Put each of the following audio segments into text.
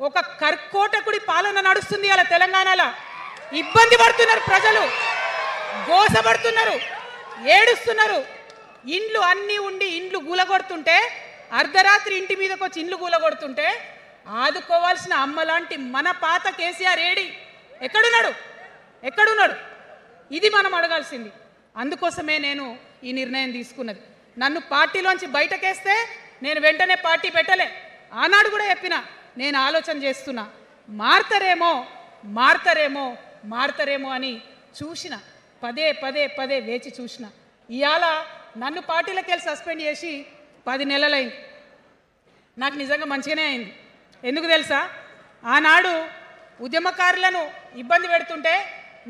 ఒక కర్కోటకుడి పాలన నడుస్తుంది అలా తెలంగాణలో. ఇబ్బంది పడుతున్నారు ప్రజలు, గోసపడుతున్నారు, ఏడుస్తున్నారు. ఇండ్లు అన్నీ ఉండి ఇండ్లు గూలగొడుతుంటే, అర్ధరాత్రి ఇంటి మీదకి వచ్చి ఇండ్లు గూలగొడుతుంటే ఆదుకోవాల్సిన అమ్మలాంటి మన పాత కేసీఆర్ ఏడి? ఎక్కడున్నాడు? ఇది మనం అడగాల్సింది. అందుకోసమే నేను ఈ నిర్ణయం తీసుకున్నది. నన్ను పార్టీలోంచి బయటకేస్తే నేను వెంటనే పార్టీ పెట్టలే. ఆనాడు కూడా చెప్పిన, నేను ఆలోచన చేస్తున్నా, మారతారేమో అని చూసిన, పదే వేచి చూసిన. ఇవాళ నన్ను పార్టీలోకి వెళ్ళి సస్పెండ్ చేసి 10 నెలలైంది. నాకు నిజంగా మంచిగానే అయింది. ఎందుకు తెలుసా? ఆనాడు ఉద్యమకారులను ఇబ్బంది పెడుతుంటే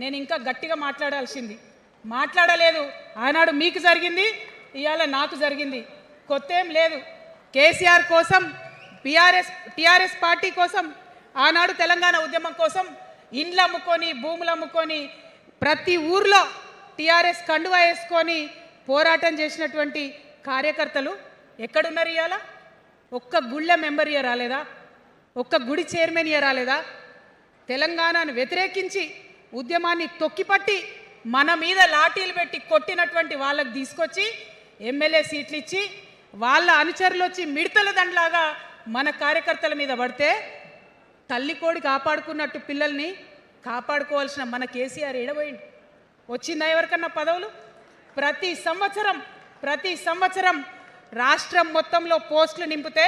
నేను ఇంకా గట్టిగా మాట్లాడలేదు. ఆనాడు మీకు జరిగింది, ఇవాళ నాకు జరిగింది. కొత్త ఏం లేదు. కేసీఆర్ కోసం, టీఆర్ఎస్ పార్టీ కోసం, ఆనాడు తెలంగాణ ఉద్యమం కోసం ఇండ్లు అమ్ముకొని, భూములు అమ్ముకొని, ప్రతి ఊర్లో టీఆర్ఎస్ కండువా వేసుకొని పోరాటం చేసినటువంటి కార్యకర్తలు ఎక్కడున్నారు ఇవాళ? ఒక్క గుళ్ళ మెంబర్ ఇయర్ రాలేదా? ఒక్క గుడి చైర్మన్ ఇయర్ రాలేదా? తెలంగాణను వ్యతిరేకించి ఉద్యమాన్ని తొక్కిపట్టి మన మీద లాఠీలు పెట్టి కొట్టినటువంటి వాళ్ళకి తీసుకొచ్చి ఎమ్మెల్యే సీట్లు ఇచ్చి వాళ్ళ అనుచరులు వచ్చి మిడతల దండలాగా మన కార్యకర్తల మీద పడితే తల్లి కోడి కాపాడుకున్నట్టు పిల్లల్ని కాపాడుకోవాల్సిన మన కేసీఆర్ ఏడబోయింది. వచ్చిందా ఎవరికన్నా పదవులు? ప్రతి సంవత్సరం రాష్ట్రం మొత్తంలో పోస్టులు నింపితే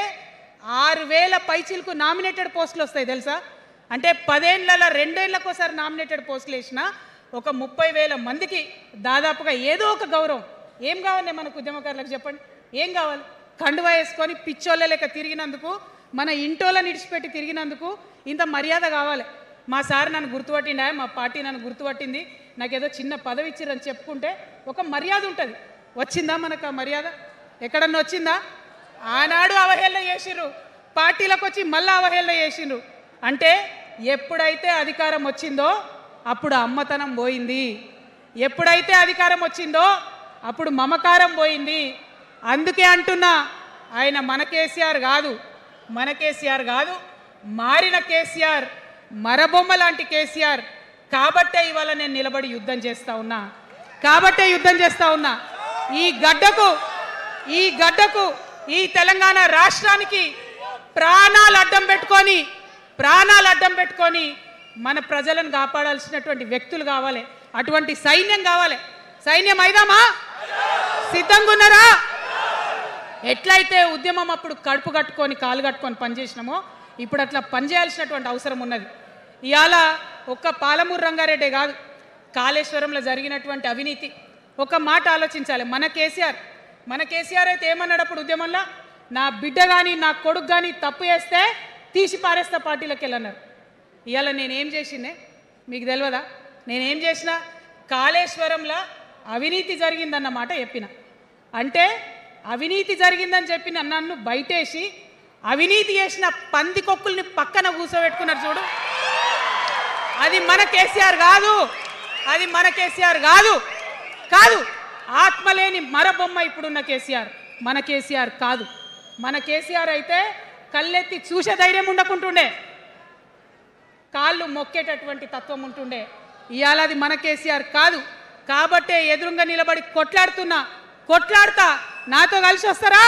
6,000 పైచీలకు నామినేటెడ్ పోస్టులు వస్తాయి తెలుసా? అంటే 10 ఏళ్ళ 2 ఏళ్ళకోసారి నామినేటెడ్ పోస్టులు వేసినా ఒక 30,000 మందికి దాదాపుగా ఏదో ఒక గౌరవం. ఏం కావాలి మనకు ఉద్యమకారులకు చెప్పండి? ఏం కావాలి? కండువా వేసుకొని పిచ్చోళ్ళ లెక్క తిరిగినందుకు, మన ఇంటోళ్ళని ఇడిచిపెట్టి తిరిగినందుకు ఇంత మర్యాద కావాలి. మా సార్ నన్ను గుర్తుపట్టిండా, మా పార్టీ నన్ను గుర్తుపట్టింది, నాకేదో చిన్న పదవి ఇచ్చిరని చెప్పుకుంటే ఒక మర్యాద ఉంటుంది. వచ్చిందా మనకు ఆ మర్యాద? ఎక్కడన్నా వచ్చిందా? ఆనాడు అవహేళన చేసిర్రు, పార్టీలకు వచ్చి మళ్ళీ అవహేళన చేసిండ్రు. అంటే ఎప్పుడైతే అధికారం వచ్చిందో అప్పుడు అమ్మతనం పోయింది, ఎప్పుడైతే అధికారం వచ్చిందో అప్పుడు మమకారం పోయింది. అందుకే అంటున్నా, ఆయన మన కేసీఆర్ కాదు, మారిన కేసీఆర్, మరబొమ్మ లాంటి కేసీఆర్. కాబట్టే ఇవాళ నేను నిలబడి యుద్ధం చేస్తా ఉన్నా. ఈ గడ్డకు ఈ తెలంగాణ రాష్ట్రానికి ప్రాణాలు అడ్డం పెట్టుకొని మన ప్రజలను కాపాడాల్సినటువంటి వ్యక్తులు కావాలి. అటువంటి సైన్యం కావాలి. సైన్యం అయిదామా? సిద్ధంగా ఉన్నారా? ఎట్లయితే ఉద్యమం అప్పుడు కడుపు కట్టుకొని కాలు కట్టుకొని పనిచేసినామో ఇప్పుడు అట్లా పనిచేయాల్సినటువంటి అవసరం ఉన్నది. ఇవాళ ఒక్క పాలమూరు రంగారెడ్డి కాదు, కాళేశ్వరంలో జరిగినటువంటి అవినీతి. ఒక మాట ఆలోచించాలి. మన కేసీఆర్ అయితే ఏమన్నాడు అప్పుడు ఉద్యమంలో? నా బిడ్డ కానీ నా కొడుకు కానీ తప్పు చేస్తే తీసి పారేస్తా పార్టీలోకి వెళ్ళన్నారు. ఇవాళ నేనేం చేసిందే మీకు తెలియదా? నేనేం చేసినా కాళేశ్వరంలో అవినీతి జరిగిందన్నమాట చెప్పిన. అంటే అవినీతి జరిగిందని చెప్పిన నన్ను బయటేసి అవినీతి చేసిన పందికొక్కుల్ని పక్కన కూర్చోబెట్టుకున్నారు చూడు. అది మన కేసీఆర్ కాదు. ఆత్మలేని మరబొమ్మ ఇప్పుడున్న కేసీఆర్. మన కేసీఆర్ కాదు. మన కేసీఆర్ అయితే కళ్ళెత్తి చూసే ధైర్యం ఉండకుంటుండే, కాళ్ళు మొక్కేటటువంటి తత్వం ఉంటుండే. ఇవాళ అది మన కేసీఆర్ కాదు. కాబట్టే ఎదురుగా నిలబడి కొట్లాడుతా. నాతో కలిసి వస్తారా?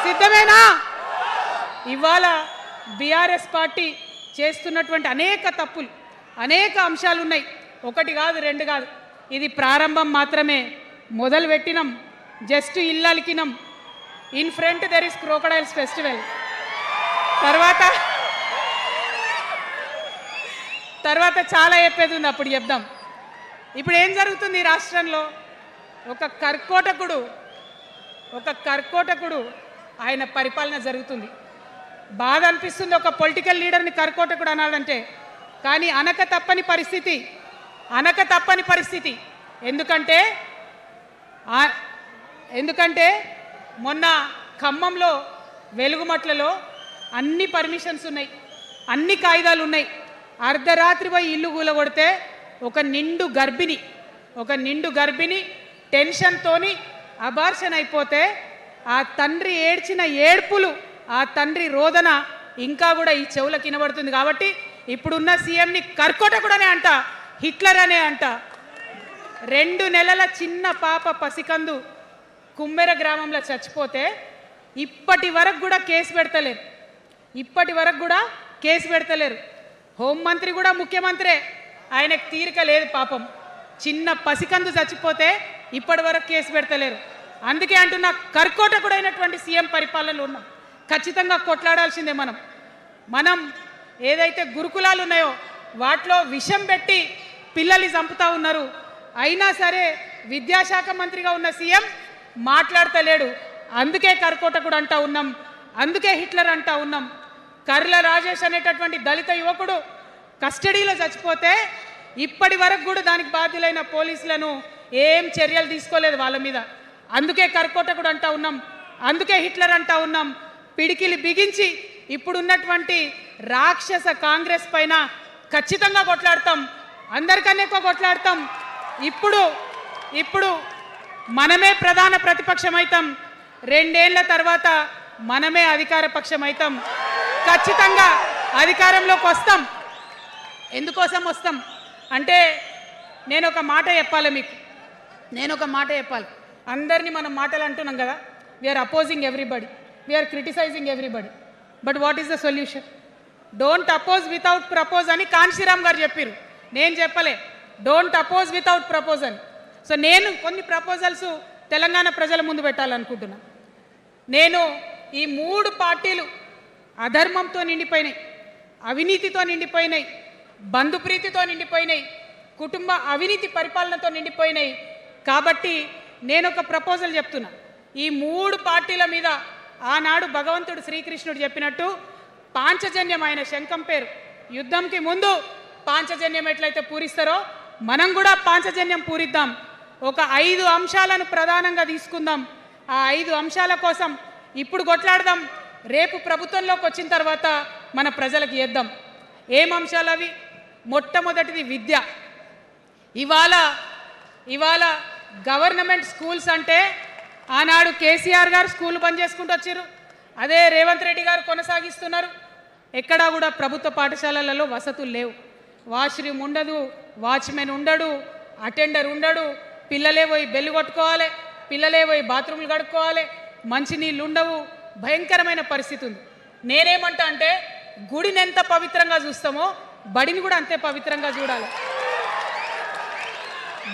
సిద్ధమేనా? ఇవాళ బీఆర్ఎస్ పార్టీ చేస్తున్నటువంటి అనేక తప్పులు, అనేక అంశాలు ఉన్నాయి. 1 కాదు 2 కాదు. ఇది ప్రారంభం మాత్రమే. మొదలు పెట్టినాం, జస్ట్ ఇల్లలికినాం. In front there is crocodiles festival. తర్వాత చాలా చెప్పేది ఉంది, అప్పుడు చెప్దాం. ఇప్పుడు ఏం జరుగుతుంది ఈ రాష్ట్రంలో? ఒక కర్కోటకుడు ఆయన పరిపాలన జరుగుతుంది. బాధ అనిపిస్తుంది ఒక పొలిటికల్ లీడర్ని కర్కోటకుడు అనాలంటే. కానీ అనక తప్పని పరిస్థితి. ఎందుకంటే మొన్న ఖమ్మంలో వెలుగుమట్లలో అన్ని పర్మిషన్స్ ఉన్నాయి, అన్ని కాయిదాలు ఉన్నాయి. అర్ధరాత్రి పోయి ఇల్లు కూలగొడితే ఒక నిండు గర్భిణి టెన్షన్తోని అబార్షన్ అయిపోతే ఆ తండ్రి ఏడ్చిన ఏడ్పులు, ఆ తండ్రి రోదన ఇంకా కూడా ఈ చెవులకు వినబడుతుంది. కాబట్టి ఇప్పుడున్న సీఎంని కర్కోటకుడనే అంట, హిట్లర్ అనే అంట. 2 నెలల చిన్న పాప పసికందు కుమ్మెర గ్రామంలో చచ్చిపోతే ఇప్పటి వరకు కూడా కేసు పెడతలేరు. హోంమంత్రి కూడా ముఖ్యమంత్రే, ఆయనకు తీరిక లేదు పాపం. చిన్న పసికందు చచ్చిపోతే ఇప్పటి వరకు కేసు పెడతలేరు. అందుకే అంటున్నా, కర్కోటకుడైనటువంటి సీఎం పరిపాలనలో ఉన్నాం. ఖచ్చితంగా కొట్లాడాల్సిందే. మనం ఏదైతే గురుకులాలు ఉన్నాయో వాటిలో విషం పెట్టి పిల్లల్ని చంపుతా ఉన్నారు. అయినా సరే విద్యాశాఖ మంత్రిగా ఉన్న సీఎం మాట్లాడతలేడు. అందుకే కర్కోటకుడు అంటా ఉన్నాం, అందుకే హిట్లర్ అంటా ఉన్నాం. కర్ల రాజేష్ అనేటటువంటి దళిత యువకుడు కస్టడీలో చచ్చిపోతే ఇప్పటి వరకు కూడా దానికి బాధ్యులైన పోలీసులను ఏం చర్యలు తీసుకోలేదు వాళ్ళ మీద. అందుకే కర్కోటకుడు అంటా ఉన్నాం, అందుకే హిట్లర్ అంటా ఉన్నాం. పిడికిలి బిగించి ఇప్పుడున్నటువంటి రాక్షస కాంగ్రెస్ పైన ఖచ్చితంగా కొట్లాడతాం, అందరికన్నా ఎక్కువ కొట్లాడతాం. ఇప్పుడు మనమే ప్రధాన ప్రతిపక్షం అవుతాం. 2 ఏళ్ల తర్వాత మనమే అధికార పక్షం అవుతాం. ఖచ్చితంగా అధికారంలోకి వస్తాం. ఎందుకోసం వస్తాం అంటే నేను ఒక మాట చెప్పాలి. అందరినీ మనం మాటలు అంటున్నాం కదా, we're opposing everybody, we're criticizing everybody. But what is the solution? Don't oppose without propose అని కాన్షీరామ్ గారు చెప్పారు, నేను చెప్పలే. డోంట్ అపోజ్ వితౌట్ ప్రపోజ్ అని. సో నేను కొన్ని ప్రపోజల్స్ తెలంగాణ ప్రజల ముందు పెట్టాలనుకుంటున్నా. నేను ఈ 3 పార్టీలు అధర్మంతో నిండిపోయినాయి, అవినీతితో నిండిపోయినాయి, బంధుప్రీతితో నిండిపోయినాయి, కుటుంబ అవినీతి పరిపాలనతో నిండిపోయినాయి. కాబట్టి నేను ఒక ప్రపోజల్ చెప్తున్నా. ఈ 3 పార్టీల మీద ఆనాడు భగవంతుడు శ్రీకృష్ణుడు చెప్పినట్టు పాంచజన్యం, ఆయన శంఖం పేరు, యుద్ధంకి ముందు పాంచజన్యం ఎట్లయితే పూరిస్తారో మనం కూడా పాంచజన్యం పూరిద్దాం. ఒక 5 అంశాలను ప్రధానంగా తీసుకుందాం. ఆ 5 అంశాల కోసం ఇప్పుడు కొట్లాడదాం. రేపు ప్రభుత్వంలోకి వచ్చిన తర్వాత మన ప్రజలకు చేద్దాం. ఏం అంశాలు అవి? మొట్టమొదటిది విద్య. ఇవాళ గవర్నమెంట్ స్కూల్స్ అంటే ఆనాడు కేసీఆర్ గారు స్కూల్ బంద్ చేసుకుంటూ వచ్చారు, అదే రేవంత్ రెడ్డి గారు కొనసాగిస్తున్నారు. ఎక్కడా కూడా ప్రభుత్వ పాఠశాలలలో వసతులు లేవు. వాష్రూమ్ ఉండదు, వాచ్మెన్ ఉండడు, అటెండర్ ఉండడు, పిల్లలే పోయి బెల్లు కొట్టుకోవాలి, పిల్లలే పోయి బాత్రూమ్లు కడుక్కోవాలి, మంచినీళ్ళు ఉండవు, భయంకరమైన పరిస్థితి ఉంది. నేనేమంటా అంటే గుడిని ఎంత పవిత్రంగా చూస్తామో బడిని కూడా అంతే పవిత్రంగా చూడాలి.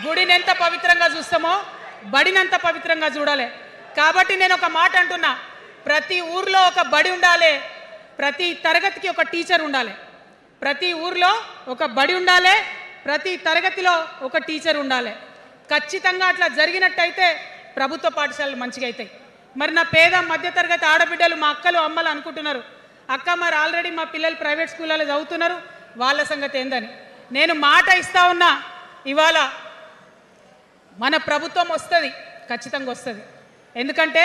గుడిని ఎంత పవిత్రంగా చూస్తామో బడిని అంత పవిత్రంగా చూడాలి. కాబట్టి నేను ఒక మాట అంటున్నా, ప్రతి ఊర్లో ఒక బడి ఉండాలి, ప్రతి తరగతికి ఒక టీచర్ ఉండాలి. ప్రతి ఊర్లో ఒక బడి ఉండాలి, ప్రతి తరగతిలో ఒక టీచర్ ఉండాలి. ఖచ్చితంగా అట్లా జరిగినట్టయితే ప్రభుత్వ పాఠశాలలు మంచిగా అవుతాయి. మరి నా పేద మధ్యతరగతి ఆడబిడ్డలు, మా అక్కలు అమ్మలు అనుకుంటున్నారు, అక్క మరి ఆల్రెడీ మా పిల్లలు ప్రైవేట్ స్కూళ్ళలో చదువుతున్నారు, వాళ్ళ సంగతి ఏందని. నేను మాట ఇస్తా ఉన్నా, ఇవాళ మన ప్రభుత్వం వస్తుంది, ఖచ్చితంగా వస్తుంది. ఎందుకంటే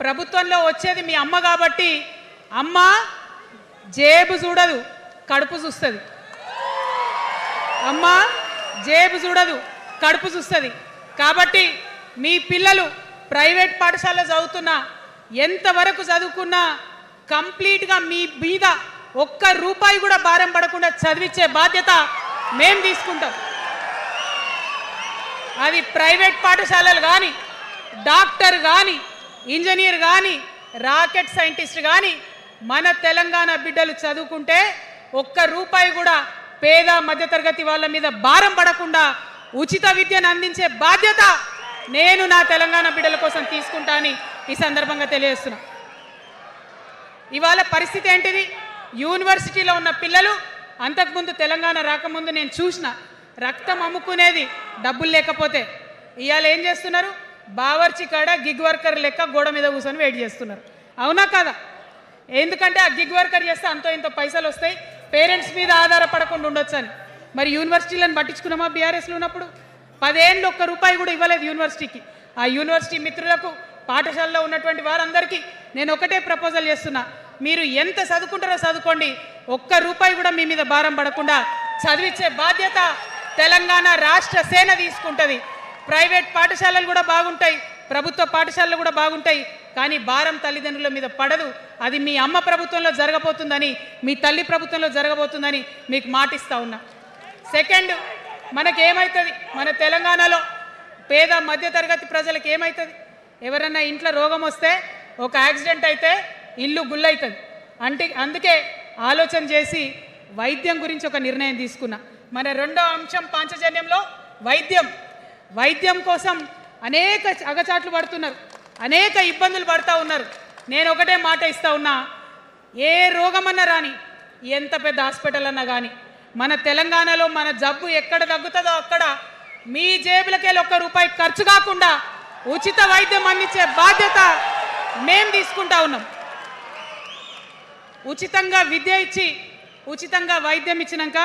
ప్రభుత్వంలో వచ్చేది మీ అమ్మ కాబట్టి అమ్మ జేబు చూడదు, కడుపు చూస్తుంది. అమ్మ జేబు చూడదు, కడుపు చూస్తుంది. కాబట్టి మీ పిల్లలు ప్రైవేట్ పాఠశాలలో చదువుతున్నా, ఎంతవరకు చదువుకున్నా కంప్లీట్గా మీ మీద ఒక్క రూపాయి కూడా భారం పడకుండా చదివించే బాధ్యత మేము తీసుకుంటాం. అది ప్రైవేట్ పాఠశాలలు కానీ, డాక్టర్ కానీ, ఇంజనీర్ కానీ, రాకెట్ సైంటిస్ట్ కానీ మన తెలంగాణ బిడ్డలు చదువుకుంటే ఒక్క రూపాయి కూడా పేద మధ్యతరగతి వాళ్ళ మీద భారం పడకుండా ఉచిత విద్యను అందించే బాధ్యత నేను నా తెలంగాణ బిడ్డల కోసం తీసుకుంటా అని ఈ సందర్భంగా తెలియజేస్తున్నా. ఇవాళ పరిస్థితి ఏంటిది? యూనివర్సిటీలో ఉన్న పిల్లలు అంతకుముందు తెలంగాణ రాకముందు నేను చూసిన రక్తం అమ్ముకునేది డబ్బులు లేకపోతే. ఇవాళ ఏం చేస్తున్నారు? బావర్చి కాడ గిగ్ వర్కర్ లెక్క గోడ మీద కూర్చొని వెయిట్ చేస్తున్నారు. అవునా కదా? ఎందుకంటే ఆ గిగ్ వర్కర్ చేస్తే అంతో ఇంత పైసలు వస్తాయి, పేరెంట్స్ మీద ఆధారపడకుండా ఉండొచ్చు అని. మరి యూనివర్సిటీలను పట్టించుకున్నామా? బీఆర్ఎస్లో ఉన్నప్పుడు 10 ఏళ్ళు ఒక్క రూపాయి కూడా ఇవ్వలేదు యూనివర్సిటీకి. ఆ యూనివర్సిటీ మిత్రులకు, పాఠశాలలో ఉన్నటువంటి వారందరికీ నేను ఒకటే ప్రపోజల్ చేస్తున్నా, మీరు ఎంత చదువుకుంటారో చదువుకోండి, ఒక్క రూపాయి కూడా మీ మీద భారం పడకుండా చదివించే బాధ్యత తెలంగాణ రాష్ట్ర సేన తీసుకుంటుంది. ప్రైవేట్ పాఠశాలలు కూడా బాగుంటాయి, ప్రభుత్వ పాఠశాలలు కూడా బాగుంటాయి. కానీ భారం తల్లిదండ్రుల మీద పడదు. అది మీ అమ్మ ప్రభుత్వంలో జరగబోతుందని, మీ తల్లి ప్రభుత్వంలో జరగబోతుందని మీకు మాటిస్తా ఉన్నా. సెకండ్, మనకేమవుతుంది, మన తెలంగాణలో పేద మధ్యతరగతి ప్రజలకు ఏమవుతుంది? ఎవరన్నా ఇంట్లో రోగం వస్తే, ఒక యాక్సిడెంట్ అయితే ఇల్లు గుల్లవుతుంది. అందుకే ఆలోచన చేసి వైద్యం గురించి ఒక నిర్ణయం తీసుకున్నా. మన రెండో అంశం పాంచజన్యంలో వైద్యం కోసం అనేక అగచాట్లు పడుతున్నారు, అనేక ఇబ్బందులు పడుతూ ఉన్నారు. నేను ఒకటే మాట ఇస్తా ఉన్నా, ఏ రోగమన్నా రాని, ఎంత పెద్ద హాస్పిటల్ అన్నా కానీ, మన తెలంగాణలో మన జబ్బు ఎక్కడ తగ్గుతుందో అక్కడ మీ జేబులకెళ్ళి ₹1 ఖర్చు కాకుండా ఉచిత వైద్యం అందించే బాధ్యత మేము తీసుకుంటా ఉన్నాం. ఉచితంగా విద్య ఇచ్చి, ఉచితంగా వైద్యం ఇచ్చినాక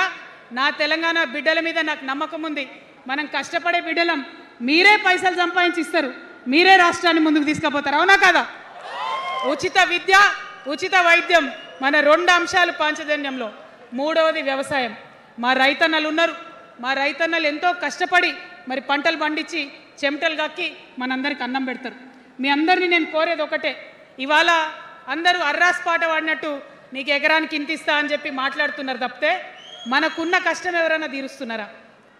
నా తెలంగాణ బిడ్డల మీద నాకు నమ్మకం ఉంది. మనం కష్టపడే బిడ్డలం, మీరే పైసలు సంపాదించి ఇస్తారు, మీరే రాష్ట్రాన్ని ముందుకు తీసుకుపోతారు. అవునా కదా? ఉచిత విద్య, ఉచిత వైద్యం మన 2 అంశాలు పాంచజన్యంలో. మూడవది వ్యవసాయం. మా రైతన్నలు ఉన్నారు, మా రైతన్నలు ఎంతో కష్టపడి మరి పంటలు పండించి చెమటలు కక్కి మనందరికి అన్నం పెడతారు. మీ అందరినీ నేను కోరేది ఒకటే, ఇవాళ అందరూ అర్రాస్ పాట పాడినట్టు నీకు ఎకరానికి ఇంత ఇస్తా అని చెప్పి మాట్లాడుతున్నారు తప్పితే మనకున్న కష్టం ఎవరైనా తీరుస్తున్నారా?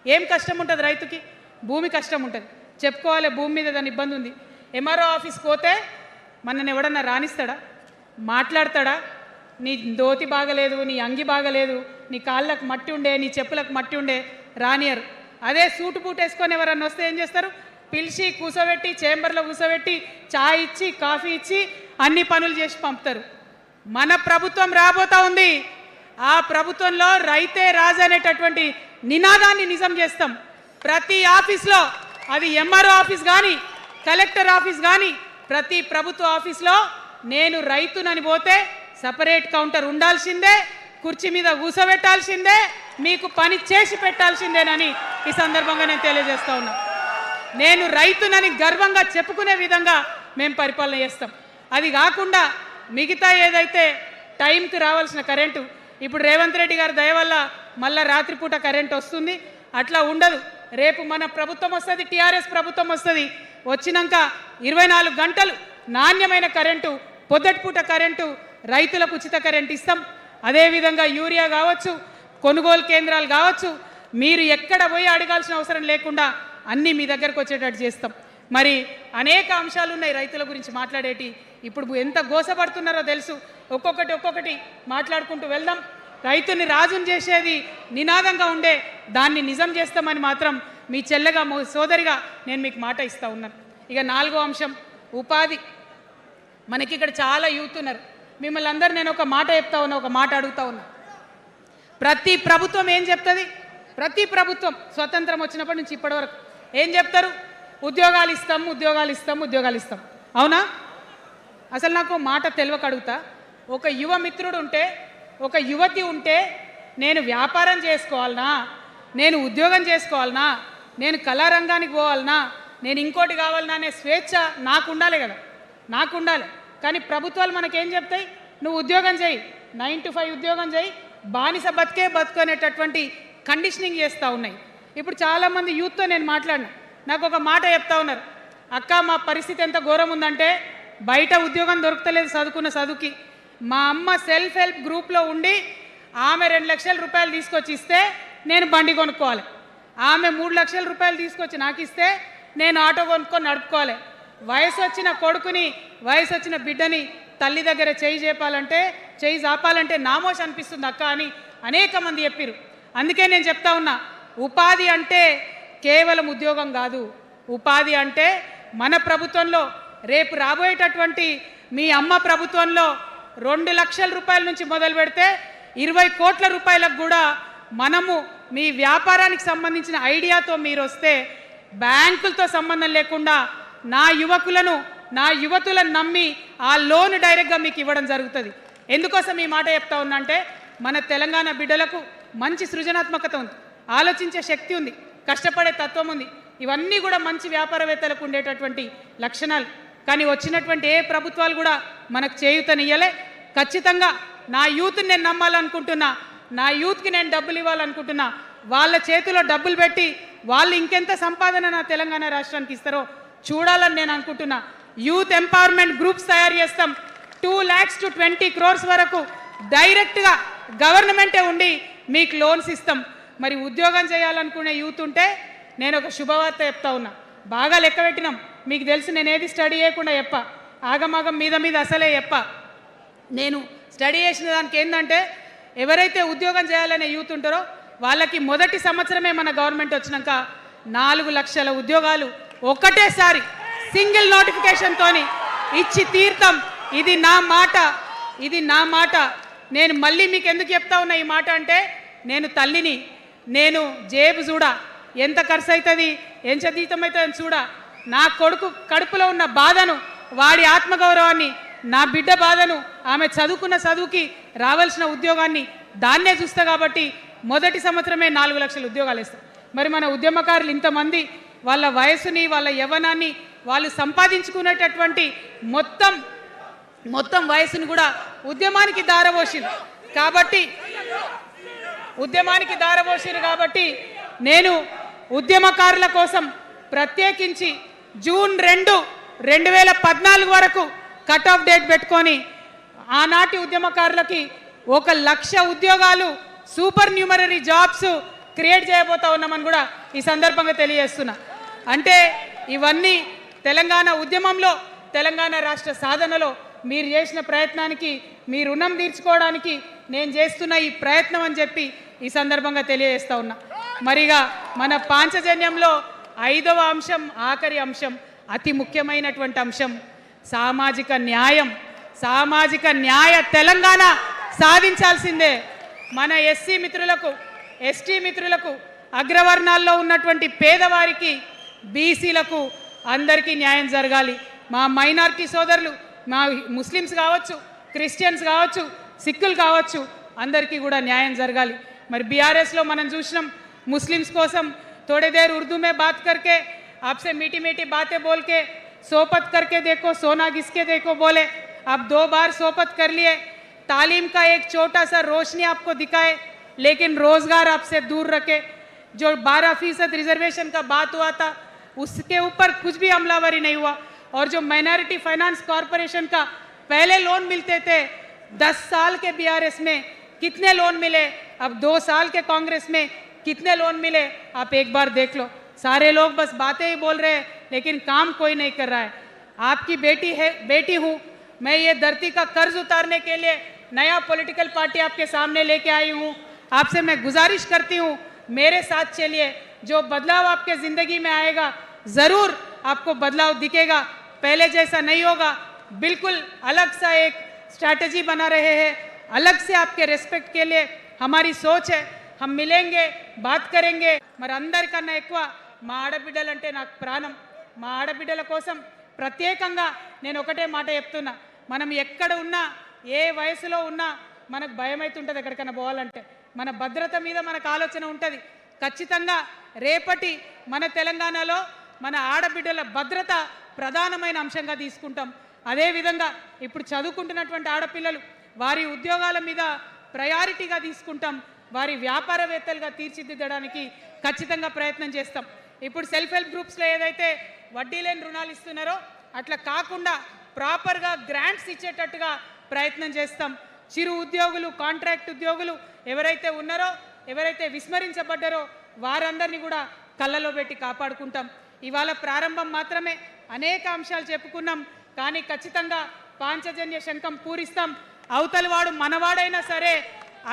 ఏం కష్టం ఉంటుంది రైతుకి? భూమి కష్టం ఉంటుంది, చెప్పుకోవాలి. భూమి మీద దాని ఇబ్బంది ఉంది. ఎంఆర్ఓ ఆఫీస్కి పోతే మనని ఎవడన్నా రాణిస్తాడా? మాట్లాడతాడా? నీ దోతి బాగలేదు, నీ అంగి బాగలేదు, నీ కాళ్ళకు మట్టి ఉండే, నీ చెప్పులకు మట్టి ఉండే రానియరు. అదే సూటు బూట్ వేసుకొని ఎవరన్నా వస్తే ఏం చేస్తారు? పిలిచి కూసోబెట్టి, చేంబర్లో కూసోబెట్టి, చాయ్ ఇచ్చి, కాఫీ ఇచ్చి అన్ని పనులు చేసి పంపుతారు. మన ప్రభుత్వం రాబోతా ఉంది. ఆ ప్రభుత్వంలో రైతే రాజు అనేటటువంటి నినాదాన్ని నిజం చేస్తాం. ప్రతి ఆఫీస్లో, అది ఎంఆర్ఓ ఆఫీస్ కానీ, కలెక్టర్ ఆఫీస్ కానీ, ప్రతి ప్రభుత్వ ఆఫీస్లో నేను రైతునని పోతే సపరేట్ కౌంటర్ ఉండాల్సిందే, కుర్చీ మీద కూసోబెట్టాల్సిందే, మీకు పని చేసి పెట్టాల్సిందేనని ఈ సందర్భంగా నేను తెలియజేస్తా ఉన్నా. నేను రైతునని గర్వంగా చెప్పుకునే విధంగా మేము పరిపాలన చేస్తాం. అది కాకుండా మిగతా ఏదైతే టైంకి రావాల్సిన కరెంటు, ఇప్పుడు రేవంత్ రెడ్డి గారి దయ వల్ల మళ్ళీ రాత్రిపూట కరెంట్ వస్తుంది. అట్లా ఉండదు. రేపు మన ప్రభుత్వం వస్తుంది, టీఆర్ఎస్ ప్రభుత్వం వస్తుంది. వచ్చినాక 24 గంటలు నాణ్యమైన కరెంటు, పొద్దుటిపూట కరెంటు, రైతులకు ఉచిత కరెంట్ ఇస్తాం. అదేవిధంగా యూరియా కావచ్చు, కొనుగోలు కేంద్రాలు కావచ్చు, మీరు ఎక్కడ పోయి అడగాల్సిన అవసరం లేకుండా అన్నీ మీ దగ్గరకు వచ్చేటట్టు చేస్తాం. మరి అనేక అంశాలు ఉన్నాయి రైతుల గురించి మాట్లాడేటి. ఇప్పుడు ఎంత గోసపడుతున్నారో తెలుసు. ఒక్కొక్కటి మాట్లాడుకుంటూ వెళ్దాం. రైతుని రాజుని చేసేది నినాదంగా ఉండే దాన్ని నిజం చేస్తామని మాత్రం మీ చెల్లెగా, సోదరిగా నేను మీకు మాట ఇస్తా ఉన్నాను. ఇక 4వ అంశం ఉపాధి. మనకి ఇక్కడ చాలా యూత్ ఉన్నారు. మిమ్మల్ని అందరూ నేను ఒక మాట చెప్తా ఉన్నా, ఒక మాట అడుగుతా ఉన్నా. ప్రతి ప్రభుత్వం ఏం చెప్తుంది? ప్రతి ప్రభుత్వం స్వతంత్రం వచ్చినప్పటి నుంచి ఇప్పటి వరకు ఏం చెప్తారు? ఉద్యోగాలు ఇస్తాం, ఉద్యోగాలు ఇస్తాం, ఉద్యోగాలు ఇస్తాం. అవునా? అసలు నాకు మాట తెలియక అడుగుతా. ఒక యువ మిత్రుడు ఉంటే, ఒక యువతి ఉంటే, నేను వ్యాపారం చేసుకోవాలనా, నేను ఉద్యోగం చేసుకోవాలనా, నేను కళారంగానికి పోవాలనా, నేను ఇంకోటి కావాలనా అనే స్వేచ్ఛ నాకు ఉండాలి కదా, నాకు ఉండాలి. కానీ ప్రభుత్వాలు మనకేం చెప్తాయి? నువ్వు ఉద్యోగం చేయి, 9 to 5 ఉద్యోగం చేయి, బానిస బతుకు అనేటటువంటి కండిషనింగ్ చేస్తూ ఉన్నాయి. ఇప్పుడు చాలామంది యూత్తో నేను మాట్లాడినా, నాకు ఒక మాట చెప్తా ఉన్నారు. అక్క, మా పరిస్థితి ఎంత ఘోరం ఉందంటే బయట ఉద్యోగం దొరుకుతలేదు చదువుకున్న చదువుకి. మా అమ్మ సెల్ఫ్ హెల్ప్ గ్రూప్లో ఉండి ఆమె 2 లక్షల రూపాయలు తీసుకొచ్చి ఇస్తే నేను బండి కొనుక్కోవాలి. ఆమె 3 లక్షల రూపాయలు తీసుకొచ్చి నాకు ఇస్తే నేను ఆటో కొనుక్కొని నడుపుకోవాలి. వయసు వచ్చిన కొడుకుని, వయసు వచ్చిన బిడ్డని తల్లి దగ్గర చేయి జాపాలంటే నామోష అనిపిస్తుంది అక్క అని అనేక మంది చెప్పారు. అందుకే నేను చెప్తా ఉన్నా, ఉపాధి అంటే కేవలం ఉద్యోగం కాదు. ఉపాధి అంటే మన ప్రభుత్వంలో, రేపు రాబోయేటటువంటి మీ అమ్మ ప్రభుత్వంలో 2 లక్షల రూపాయల నుంచి మొదలు పెడితే 20 కోట్ల రూపాయలకు కూడా మనము మీ వ్యాపారానికి సంబంధించిన ఐడియాతో మీరు వస్తే బ్యాంకులతో సంబంధం లేకుండా నా యువతులను నమ్మి ఆ లోన్ డైరెక్ట్గా మీకు ఇవ్వడం జరుగుతుంది. ఎందుకోసం ఈ మాట చెప్తా ఉన్నా అంటే, మన తెలంగాణ బిడ్డలకు మంచి సృజనాత్మకత ఉంది, ఆలోచించే శక్తి ఉంది, కష్టపడే తత్వం ఉంది. ఇవన్నీ కూడా మంచి వ్యాపారవేత్తలకు ఉండేటటువంటి లక్షణాలు. కానీ వచ్చినటువంటి ఏ ప్రభుత్వాలు కూడా మనకు చేయూతనియ్యలే. ఖచ్చితంగా నా యూత్ని నేను నమ్మాలనుకుంటున్నా, నా యూత్కి నేను డబ్బులు ఇవ్వాలనుకుంటున్నా. వాళ్ళ చేతిలో డబ్బులు పెట్టి వాళ్ళు ఇంకెంత సంపాదన నా తెలంగాణ రాష్ట్రానికి ఇస్తారో చూడాలని నేను అనుకుంటున్నా. యూత్ ఎంపవర్మెంట్ గ్రూప్స్ తయారు చేస్తాం. 2 lakhs to 20 crores వరకు డైరెక్ట్గా గవర్నమెంటే ఉండి మీకు లోన్స్ ఇస్తాం. మరి ఉద్యోగం చేయాలనుకునే యూత్ ఉంటే నేను ఒక శుభవార్త చెప్తా ఉన్నా. బాగా లెక్క పెట్టినాం, మీకు తెలుసు నేను ఏది స్టడీ చేయకుండా చెప్ప, ఆగమాగం మీద అసలే చెప్ప. నేను స్టడీ చేసిన దానికి ఏంటంటే ఎవరైతే ఉద్యోగం చేయాలనే యూత్ ఉంటారో వాళ్ళకి మొదటి సంవత్సరమే మన గవర్నమెంట్ వచ్చినాక 4 లక్షల ఉద్యోగాలు ఒకటేసారి సింగిల్ నోటిఫికేషన్తోని ఇచ్చి తీర్థం. ఇది నా మాట. నేను మళ్ళీ మీకు ఎందుకు చెప్తా ఉన్నా ఈ మాట అంటే, నేను తల్లిని, నేను జేబు చూడ, ఎంత ఖర్చు అవుతుంది, ఎంత జీతం అవుతుంది చూడ, నా కొడుకు కడుపులో ఉన్న బాధను, వాడి ఆత్మగౌరవాన్ని, నా బిడ్డ బాధను, ఆమె చదువుకున్న చదువుకి రావాల్సిన ఉద్యోగాన్ని దాన్నే చూస్తా. కాబట్టి మొదటి సంవత్సరమే 4 లక్షల ఉద్యోగాలు ఇస్తాం. మరి మన ఉద్యమకారులు ఇంతమంది వాళ్ళ వయసుని, వాళ్ళ యవ్వనాన్ని, వాళ్ళు సంపాదించుకునేటటువంటి మొత్తం వయసును కూడా ఉద్యమానికి దారపోసిరు. కాబట్టి నేను ఉద్యమకారుల కోసం ప్రత్యేకించి జూన్ 2, 2014 వరకు కట్ ఆఫ్ డేట్ పెట్టుకొని ఆనాటి ఉద్యమకారులకి 1 లక్ష ఉద్యోగాలు, సూపర్ న్యూమరరీ జాబ్స్ క్రియేట్ చేయబోతా ఉన్నామని కూడా ఈ సందర్భంగా తెలియజేస్తున్నా. అంటే ఇవన్నీ తెలంగాణ ఉద్యమంలో, తెలంగాణ రాష్ట్ర సాధనలో మీరు చేసిన ప్రయత్నానికి, మీ రుణం తీర్చుకోవడానికి నేను చేస్తున్న ఈ ప్రయత్నం అని చెప్పి ఈ సందర్భంగా తెలియజేస్తా ఉన్నా. మరిగా మన పాంచజన్యంలో 5వ అంశం, ఆఖరి అంశం, అతి ముఖ్యమైనటువంటి అంశం సామాజిక న్యాయం. సామాజిక న్యాయ తెలంగాణ సాధించాల్సిందే. మన ఎస్సీ మిత్రులకు, ఎస్టీ మిత్రులకు, అగ్రవర్ణాల్లో ఉన్నటువంటి పేదవారికి, బీసీలకు అందరికీ న్యాయం జరగాలి. మా మైనారిటీ సోదరులు, మా ముస్లిమ్స్ కావచ్చు, క్రిస్టియన్స్ కావచ్చు, సిక్కులు కావచ్చు, అందరికీ కూడా న్యాయం జరగాలి. మరి బీఆర్ఎస్లో మనం చూసినాం, मुस्लिम्स कोसम थोड़ी देर उर्दू में बात करके आपसे मीठी मीठी बातें बोल के सोपत करके देखो, सोना घिसके देखो बोले, आप 2 बार सोपत कर लिए, तालीम का एक छोटा सा रोशनी आपको दिखाए लेकिन रोजगार आपसे दूर रखे। जो 12% रिजर्वेशन का बात हुआ था उसके ऊपर कुछ भी अमलावरी नहीं हुआ। और जो माइनॉरिटी फाइनेंस कॉरपोरेशन का पहले लोन मिलते थे 10 साल के बीआरएस में कितने लोन मिले, अब 2 साल के कांग्रेस में कितने लोन मिले, आप एक बार देख लो। सारे लोग बस बातें ही बोल रहे हैं लेकिन काम कोई नहीं कर रहा है। आपकी बेटी हूँ मैं, ये धरती का कर्ज उतारने के लिए नया पॉलिटिकल पार्टी आपके सामने लेके आई हूँ। आपसे मैं गुजारिश करती हूँ मेरे साथ चलिए, जो बदलाव आपके ज़िंदगी में आएगा ज़रूर आपको बदलाव दिखेगा, पहले जैसा नहीं होगा। बिल्कुल अलग सा एक स्ट्रैटेजी बना रहे हैं, अलग से आपके रेस्पेक्ट के लिए हमारी सोच है। हम मिलेंगे, बात करेंगे। మరి అందరికన్నా ఎక్కువ మా ఆడబిడ్డలంటే నాకు ప్రాణం। మా ఆడబిడ్డల కోసం ప్రత్యేకంగా నేను ఒకటే మాట చెప్తున్నా, మనం ఎక్కడ ఉన్నా ఏ వయసులో ఉన్నా మనకు భయం అవుతుంటుంది ఎక్కడికైనా పోవాలంటే, మన భద్రత మీద మనకు ఆలోచన ఉంటుంది। ఖచ్చితంగా రేపటి మన తెలంగాణలో మన ఆడబిడ్డల భద్రత ప్రధానమైన అంశంగా తీసుకుంటాం। అదేవిధంగా ఇప్పుడు చదువుకుంటున్నటువంటి ఆడపిల్లలు వారి ఉద్యోగాల మీద ప్రయారిటీగా తీసుకుంటాం, వారి వ్యాపారవేత్తలుగా తీర్చిదిద్దడానికి ఖచ్చితంగా ప్రయత్నం చేస్తాం। ఇప్పుడు సెల్ఫ్ హెల్ప్ గ్రూప్స్లో ఏదైతే వడ్డీ లేని రుణాలు ఇస్తున్నారో అట్లా కాకుండా ప్రాపర్గా గ్రాంట్స్ ఇచ్చేటట్టుగా ప్రయత్నం చేస్తాం। చిరు ఉద్యోగులు, కాంట్రాక్ట్ ఉద్యోగులు ఎవరైతే ఉన్నారో, ఎవరైతే విస్మరించబడ్డారో వారందరినీ కూడా కళ్ళలో పెట్టి కాపాడుకుంటాం। ఇవాళ ప్రారంభం మాత్రమే, అనేక అంశాలు చెప్పుకున్నాం, కానీ ఖచ్చితంగా పాంచజన్య శంఖం పూరిస్తాం। అవతలి వాడు మనవాడైనా సరే,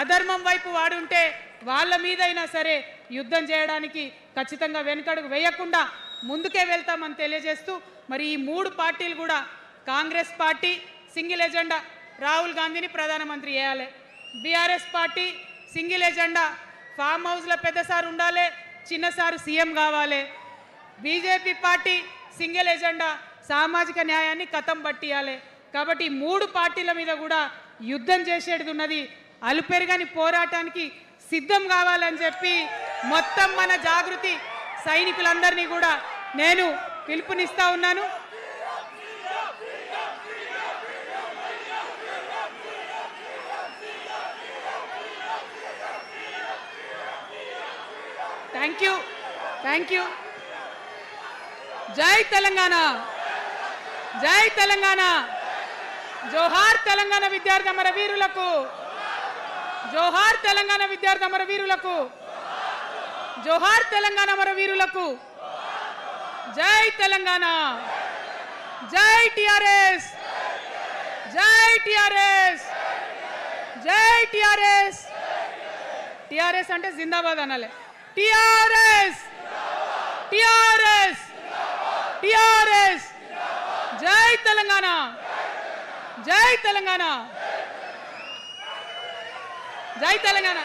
అధర్మం వైపు వాడుంటే వాళ్ళ మీదైనా సరే యుద్ధం చేయడానికి ఖచ్చితంగా వెనుకడుగు వేయకుండా ముందుకే వెళ్తామని తెలియజేస్తూ, మరి ఈ 3 పార్టీలు కూడా, Congress party single agenda Rahul గాంధీని ప్రధానమంత్రి చేయాలి, BRS party single agenda farm హౌస్లో పెద్దసారి ఉండాలి, చిన్నసారి సీఎం కావాలి, బీజేపీ పార్టీ సింగిల్ ఎజెండా సామాజిక న్యాయాన్ని కథం పట్టియాలి। కాబట్టి 3 పార్టీల మీద కూడా యుద్ధం చేసేది ఉన్నది, అలుపెరగని పోరాటానికి సిద్ధం కావాలని చెప్పి మొత్తం మన జాగృతి సైనికులందరినీ కూడా నేను పిలుపునిస్తా ఉన్నాను। Thank you. జై తెలంగాణ, జై తెలంగాణ జోహార్ తెలంగాణ విద్యార్థి అమరవీరులకు జోహార్ తెలంగాణ విద్యార్థి అమరవీరులకు జోహార్ తెలంగాణ అమరవీరులకు జై తెలంగాణ జై టిఆర్ఎస్ జై టిఆర్ఎస్ జై టిఆర్ఎస్ టిఆర్ఎస్ అంటే జిందాబాద్ అనాలి టిఆర్ఎస్ టిఆర్ఎస్ టిఆర్ఎస్ జై తెలంగాణ జై తెలంగాణ జై తెలంగాణ